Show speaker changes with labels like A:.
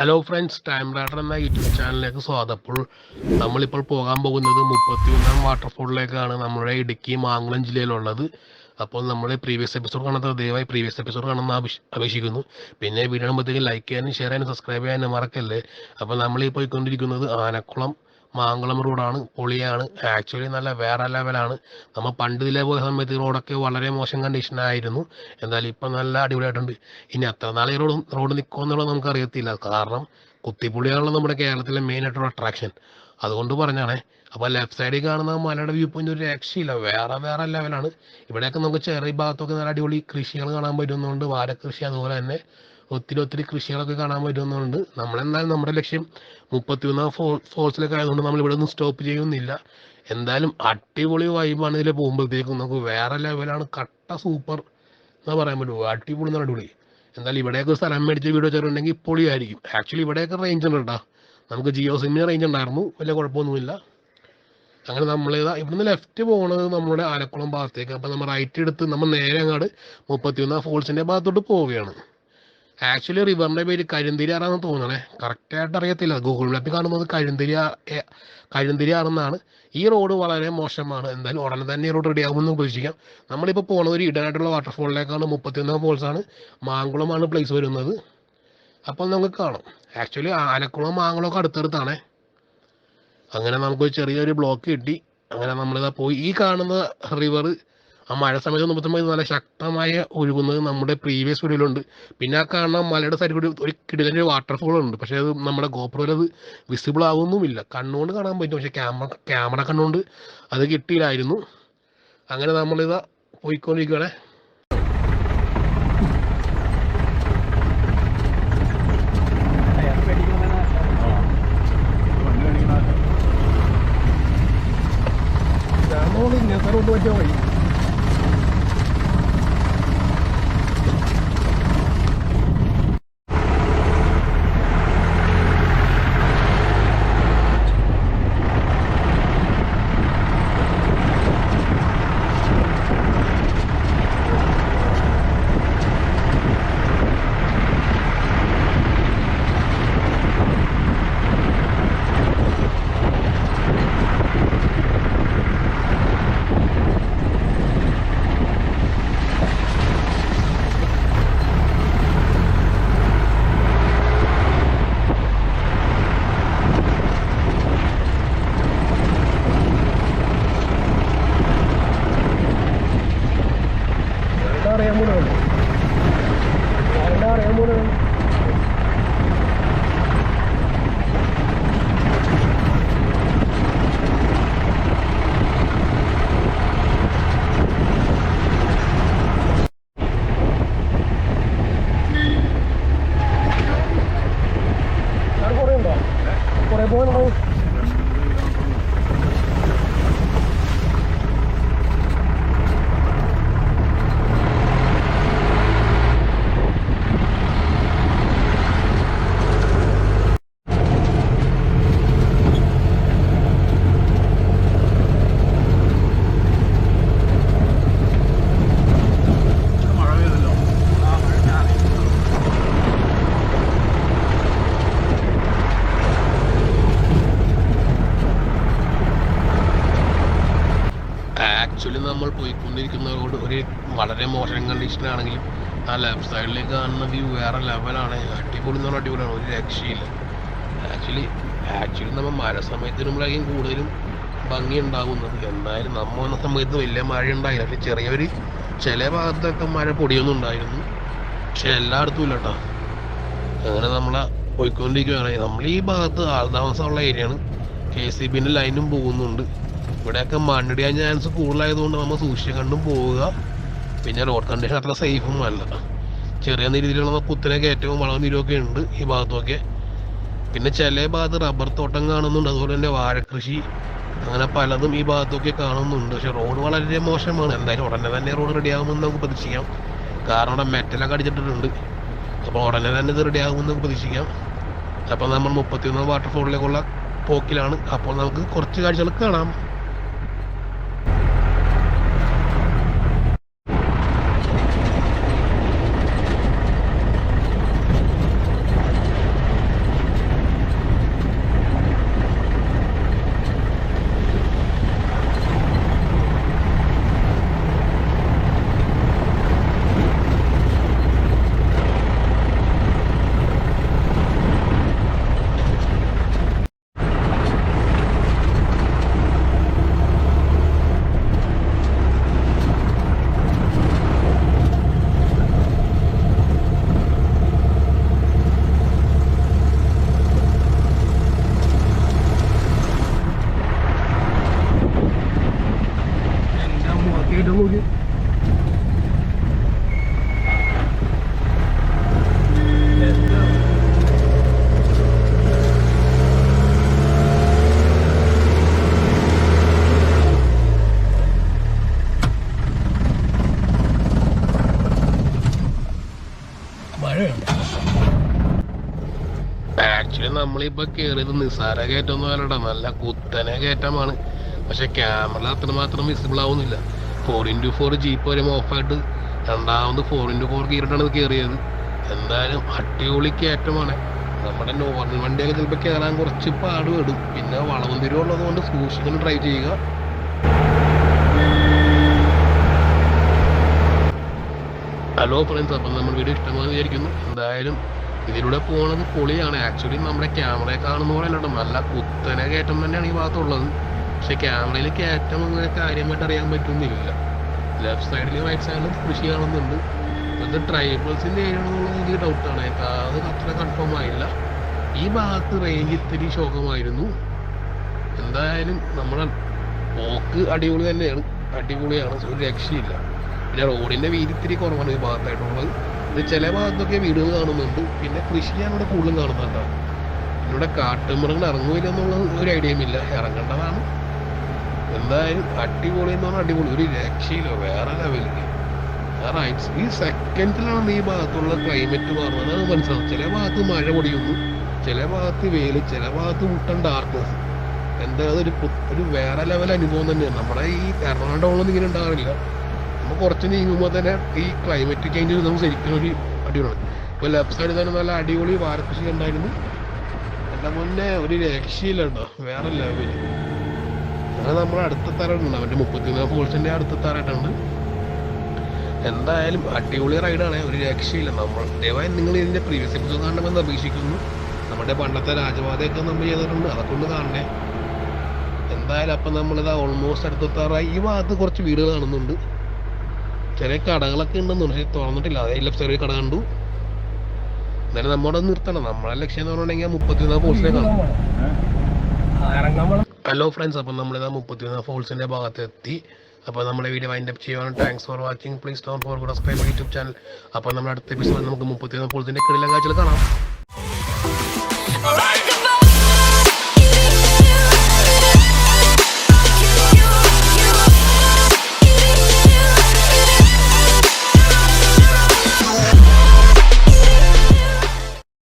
A: Hello friends, time rider എന്ന YouTube ചാനലിലേക്ക് സ്വാഗതം. അപ്പോൾ നമ്മളിപ്പോൾ പോകാൻ പോകുന്നത് 31 വാട്ടർഫോളിലേക്കാണ് നമ്മുടെ ഇടുക്കി മാങ്കുളം ജില്ലയിലുള്ളത്. അപ്പോൾ നമ്മൾ പ്രീവിയസ് എപ്പിസോഡ് കാണാത്ത ദയവായി പ്രീവിയസ് എപ്പിസോഡ് കാണുന്ന അപേക്ഷിക്കുന്നു. പിന്നെ വീഡിയോ ആകുമ്പോഴത്തേക്കും ലൈക്ക് ചെയ്യാനും ഷെയർ ചെയ്യാനും സബ്സ്ക്രൈബ് ചെയ്യാനും മറക്കല്ലേ. അപ്പോൾ നമ്മൾ ഈ പോയിക്കൊണ്ടിരിക്കുന്നത് ആനക്കുളം മാങ്കുളം റോഡാണ്. പൊളിയാണ്, ആക്ച്വലി നല്ല വേറെ ലെവലാണ്. നമ്മൾ പണ്ട് ഇതിലെ പോയ സമയത്ത് റോഡൊക്കെ വളരെ മോശം കണ്ടീഷനായിരുന്നു. എന്തായാലും ഇപ്പം നല്ല അടിപൊളിയായിട്ടുണ്ട്. ഇനി അത്ര നാളെ റോഡ് നിൽക്കുമെന്നുള്ളത് നമുക്കറിയത്തില്ല. കാരണം കുത്തിപ്പുള്ളിയാണല്ലോ നമ്മുടെ കേരളത്തിലെ മെയിൻ ആയിട്ടുള്ള അട്രാക്ഷൻ. അതുകൊണ്ട് പറഞ്ഞാണേ. അപ്പോൾ ലെഫ്റ്റ് സൈഡിൽ കാണുന്ന മലയുടെ വ്യൂ പോയിന്റ് ഒരു രക്ഷയില്ല, വേറെ ലെവലാണ്. ഇവിടെയൊക്കെ നമുക്ക് ചെറിയ ഭാഗത്തൊക്കെ നല്ല അടിപൊളി കൃഷികൾ കാണാൻ പറ്റുന്നുണ്ട്. വാഴക്കൃഷി, അതുപോലെ തന്നെ ഒത്തിരി കൃഷികളൊക്കെ കാണാൻ പറ്റുന്നുണ്ട്. നമ്മളെന്തായാലും നമ്മുടെ ലക്ഷ്യം 31 ഫോൾസിലേക്ക് ആയതുകൊണ്ട് നമ്മൾ ഇവിടെ ഒന്നും സ്റ്റോപ്പ് ചെയ്യുന്നില്ല. എന്തായാലും അടിപൊളി വൈബാണ് ഇതിൽ പോകുമ്പോഴത്തേക്കും. നമുക്ക് വേറെ ലെവലാണ്, കട്ട സൂപ്പർ എന്നാ പറയാൻ പറ്റുമോ, അടിപൊളി എന്ന് അടിപൊളി. എന്തായാലും ഇവിടെയൊക്കെ സ്ഥലം മേടിച്ച് വീഡിയോ ചേർന്നുണ്ടെങ്കിൽ പൊളിയായിരിക്കും. ആക്ച്വലി ഇവിടെയൊക്കെ റേഞ്ച് ഉണ്ട് കേട്ടോ. നമുക്ക് ജിയോ സിമ്മിന് റേഞ്ച് ഉണ്ടായിരുന്നു, വലിയ കുഴപ്പമൊന്നുമില്ല. അങ്ങനെ നമ്മളിതാ ഇവിടുന്ന് ലെഫ്റ്റ് പോകുന്നത് നമ്മുടെ ആനക്കുളം ഭാഗത്തേക്ക്. അപ്പോൾ നമ്മൾ റൈറ്റ് എടുത്ത് നമ്മൾ നേരെ അങ്ങോട്ട് 31 ഫോൾസിൻ്റെ ഭാഗത്തോട്ട് പോവുകയാണ്. ആക്ച്വലി റിവറിൻ്റെ പേര് കരിന്തിരിയാറാന്ന് തോന്നണേ, കറക്റ്റായിട്ട് അറിയത്തില്ല. ഗൂഗിൾ മാപ്പിൽ കാണുന്നത് കരിന്തിരിയാറെന്നാണ്. ഈ റോഡ് വളരെ മോശമാണ്. എന്തായാലും ഉടനെ തന്നെ ഈ റോഡ് റെഡി ആകുമെന്ന് പ്രതീക്ഷിക്കാം. നമ്മളിപ്പോൾ പോകുന്നത് ഒരു ഇടനായിട്ടുള്ള വാട്ടർഫോളിലേക്കാണ്. 31 ഫോൾസാണ്, മാങ്കുളമാണ് പ്ലേസ് വരുന്നത്. അപ്പോൾ നമുക്ക് കാണാം. ആക്ച്വലി ആനക്കുളം മാങ്കുളമൊക്കെ അടുത്തടുത്താണേ. അങ്ങനെ നമുക്കൊരു ചെറിയൊരു ബ്ലോക്ക് കിട്ടി. അങ്ങനെ നമ്മളിതാ പോയി. ഈ കാണുന്ന റിവർ ആ മഴ സമയത്ത് നോക്കുമ്പോൾ നല്ല ശക്തമായ ഒഴുകുന്നത് നമ്മുടെ പ്രീവിയസ് വീഡിയോയിലുണ്ട്. പിന്നെ ആ കാണുന്ന മലയുടെ സൈഡിൽ കൂടി ഒരു കിടിലൊരു വാട്ടർഫോൾ ഉണ്ട്. പക്ഷേ അത് നമ്മുടെ ഗോപ്രോയിൽ അത് വിസിബിൾ ആവുന്നുമില്ല. കണ്ണുകൊണ്ട് കാണാൻ പറ്റും, പക്ഷേ ക്യാമറ കണ്ണുകൊണ്ട് അത് കിട്ടിയില്ലായിരുന്നു. അങ്ങനെ നമ്മളിതാ പോയിക്കൊണ്ടിരിക്കുകയാണേ. ഇങ്ങനത്തെ റോഡ് പറ്റിയ വഴി ആക്ച്വലി നമ്മൾ പോയിക്കൊണ്ടിരിക്കുന്ന റോഡ് ഒരു വളരെ മോശം കണ്ടീഷനാണെങ്കിലും ആ ലെഫ്റ്റ് സൈഡിലേക്ക് കാണുന്ന വ്യൂ വേറെ ലെവലാണ്. അടിപൊളി എന്ന് പറഞ്ഞാൽ അടിപൊളിയാണ്, ഒരു രക്ഷയില്ല. ആക്ച്വലി നമ്മൾ മഴ സമയത്തിനുമ്പോഴേക്കും കൂടുതലും ഭംഗി ഉണ്ടാകുന്നത്. എന്തായാലും നമ്മൾ വന്ന സമയത്ത് വലിയ മഴ ഉണ്ടായില്ല. പക്ഷേ ചെറിയൊരു ചില ഭാഗത്തൊക്കെ മഴ പൊടിയൊന്നും ഉണ്ടായിരുന്നു, പക്ഷെ എല്ലായിടത്തും ഇല്ല കേട്ടോ. അങ്ങനെ നമ്മളെ പോയിക്കൊണ്ടിരിക്കുകയാണ്. നമ്മൾ ഈ ഭാഗത്ത് ആൾതാമസമുള്ള ഏരിയയാണ്. KCBൻ്റെ ലൈനും പോകുന്നുണ്ട്. ഇവിടെയൊക്കെ മണ്ണിടിയാൻ ചാൻസ് കൂടുതലായതുകൊണ്ട് നമ്മൾ സൂക്ഷിച്ച് കണ്ടും പോവുക. പിന്നെ റോഡ് കണ്ടീഷൻ അത്ര സേഫും അല്ല. ചെറിയ രീതിയിലുള്ള കുത്തനെ കയറ്റവും വളവും നീരൊക്കെ ഉണ്ട് ഈ ഭാഗത്തൊക്കെ. പിന്നെ ചില ഭാഗത്ത് റബ്ബർ തോട്ടം കാണുന്നുണ്ട്, അതുപോലെ തന്നെ വാഴക്കൃഷി, അങ്ങനെ പലതും ഈ ഭാഗത്തൊക്കെ കാണുന്നുണ്ട്. പക്ഷെ റോഡ് വളരെ മോശമാണ്. എന്തായാലും ഉടനെ തന്നെ റോഡ് റെഡിയാകുമെന്ന് നമുക്ക് പ്രതീക്ഷിക്കാം. കാരണം ഇവിടെ മെറ്റലൊക്കെ അടിച്ചിട്ടുണ്ട്. അപ്പോൾ ഉടനെ തന്നെ ഇത് റെഡിയാകുമെന്ന് നമുക്ക് പ്രതീക്ഷിക്കാം. അപ്പോൾ നമ്മൾ 31 വാട്ടർഫോളിലേക്കുള്ള പോക്കിലാണ്. അപ്പോൾ നമുക്ക് കുറച്ച് കാഴ്ചകൾ കാണാം. ആക്ച്വലി നമ്മളിപ്പോൾ കയറിയത് നിസ്സാര കയറ്റമൊന്നും അല്ലടാ, നല്ല കുത്തനെ കയറ്റമാണ്. പക്ഷെ ക്യാമറ അത്രമാത്രം വിസിബിൾ ആവുന്നില്ല. 4x4 ജീപ്പ് വരെ ഓഫായിട്ട് രണ്ടാമത് 4x4 ഗിയറിട്ടാണ് കയറിയത്. എന്തായാലും അടിപൊളി കയറ്റമാണ്. നമ്മുടെ നോർമൽ വണ്ടിയൊക്കെ ചിലപ്പോൾ കയറാൻ കുറച്ച് പാടുപെടും. പിന്നെ വളവും തിരിവുള്ളത് കൊണ്ട് സൂക്ഷിക്കണം ഡ്രൈവ് ചെയ്യുക. ഹലോ ഫ്രണ്ട്സ്, അപ്പം നമ്മൾ വീഡിയോ ഇഷ്ടമാണെന്ന് വിചാരിക്കുന്നു. എന്തായാലും ഇതിലൂടെ പോകുന്നത് പൊളിയാണ്. ആക്ച്വലി നമ്മുടെ ക്യാമറയെ കാണുന്ന പോലെ അല്ലട്ടോ, നല്ല കുത്തനെ കയറ്റം തന്നെയാണ് ഈ ഭാഗത്തുള്ളത്. പക്ഷെ ക്യാമറയിൽ കയറ്റം അങ്ങനെ കാര്യമായിട്ട് അറിയാൻ പറ്റുന്നില്ല. ലെഫ്റ്റ് സൈഡിലും റൈറ്റ് സൈഡിലും കൃഷി കാണുന്നുണ്ട്. അത് ട്രൈബൽസിൻ്റെ ഏരിയ ആണെന്നുള്ളത് എനിക്ക് ഡൗട്ടാണ്. അത് അത്ര കൺഫേം ആയില്ല. ഈ ഭാഗത്ത് റേഞ്ച് ഇത്തിരി ശോകമായിരുന്നു. എന്തായാലും നമ്മുടെ പോക്ക് അടിപൊളി തന്നെയാണ്, അടിപൊളിയാണ്, ഒരു രക്ഷയില്ല. പിന്നെ റോഡിൻ്റെ വീതി ഇത്തിരി കുറവാണ് ഈ ഭാഗത്തായിട്ടുള്ളത്. ഇത് ചില ഭാഗത്തൊക്കെ വീടുകൾ കാണുന്നുണ്ട്. പിന്നെ കൃഷിയാണ് ഇവിടെ കൂടുതലും കാണുന്നുണ്ട്. ഇവിടെ കാട്ടുമൃഗങ്ങൾ ഇറങ്ങുമില്ല എന്നുള്ള ഒരു ഐഡിയയും ഇല്ല, ഇറങ്ങേണ്ടതാണ്. എന്തായാലും അടിപൊളി എന്ന് പറഞ്ഞാൽ അടിപൊളി, ഒരു രക്ഷയില്ല, വേറെ ലെവലിൽ. ഈ സെക്കൻഡിലാണ് ഈ ഭാഗത്തുള്ള ക്ലൈമറ്റ് മാറുന്നത്. അത് മനസ്സിലാവും. ചില ഭാഗത്ത് മഴ പൊടിയുന്നു, ചില ഭാഗത്ത് വെയിൽ, ചില ഭാഗത്ത് മുട്ടൻ ഡാർക്ക്നെസ്. എന്തായാലും ഒരു വേറെ ലെവൽ അനുഭവം തന്നെയാണ്. നമ്മുടെ ഈ എറണാകുളമൊന്നും ഇങ്ങനെ ഉണ്ടാകാറില്ല. നമ്മൾ കുറച്ച് നീങ്ങുമ്പോൾ തന്നെ ഈ ക്ലൈമറ്റ് ചേഞ്ച് നമുക്ക് ശരിക്കും ഒരു അടിപൊളിയാണ്. ഇപ്പോൾ ലെഫ്റ്റ് സൈഡിൽ തന്നെ നല്ല അടിപൊളി വാരക്കൃഷി ഉണ്ടായിരുന്നു. എൻ്റെ മുന്നേ ഒരു രക്ഷയില്ല കേട്ടോ, വേറെ ലെവല്. അങ്ങനെ നമ്മുടെ അടുത്ത തറയുണ്ട്, അവൻ്റെ 34 ഫോൾസിൻ്റെ അടുത്ത തറയിട്ടുണ്ട്. എന്തായാലും അടിപൊളി റൈഡാണ്, ഒരു രക്ഷയില്ല. നമ്മൾ ദയവായി നിങ്ങൾ ഇതിൻ്റെ പ്രീവിയസ് എപ്പിസോഡ് കാണണമെന്ന് അപേക്ഷിക്കുന്നു. നമ്മുടെ പണ്ടത്തെ രാജപാതയൊക്കെ നമ്മൾ ചെയ്തിട്ടുണ്ട്, അതൊക്കെ ഒന്ന് കാണണേ. എന്തായാലും അപ്പം നമ്മളിത് ഓൾമോസ്റ്റ് അടുത്തെത്താറായി. ഈ ഭാഗത്ത് കുറച്ച് വീടുകൾ കാണുന്നുണ്ട്, ചെറിയ കടകളൊക്കെ ഉണ്ടെന്ന്, പക്ഷേ തുറന്നിട്ടില്ല. അതേ ലെഫ്റ്റ് സൈഡിൽ കട കണ്ടു. എന്തായാലും നമ്മുടെ നിർത്തണം. നമ്മളെ ലക്ഷ്യം എന്ന് പറഞ്ഞിട്ടുണ്ടെങ്കിൽ 34 ഫോൾസിലേക്കാണ്. ഹലോ ഫ്രണ്ട്സ്, അപ്പം നമ്മളിതാ 34 ഫോൾസിൻ്റെ ഭാഗത്ത് എത്തി. അപ്പോൾ നമ്മുടെ വീഡിയോ വൈൻഡ് അപ്പ് ചെയ്യുവാണ്. Thanks for watching. Please don't forget subscribe YouTube channel. അപ്പോൾ നമ്മുടെ അടുത്ത എപ്പിസോഡ് നമുക്ക് 34 ഫോൾസിൻ്റെ കിടിലൻ കാഴ്ചകൾ കാണാം.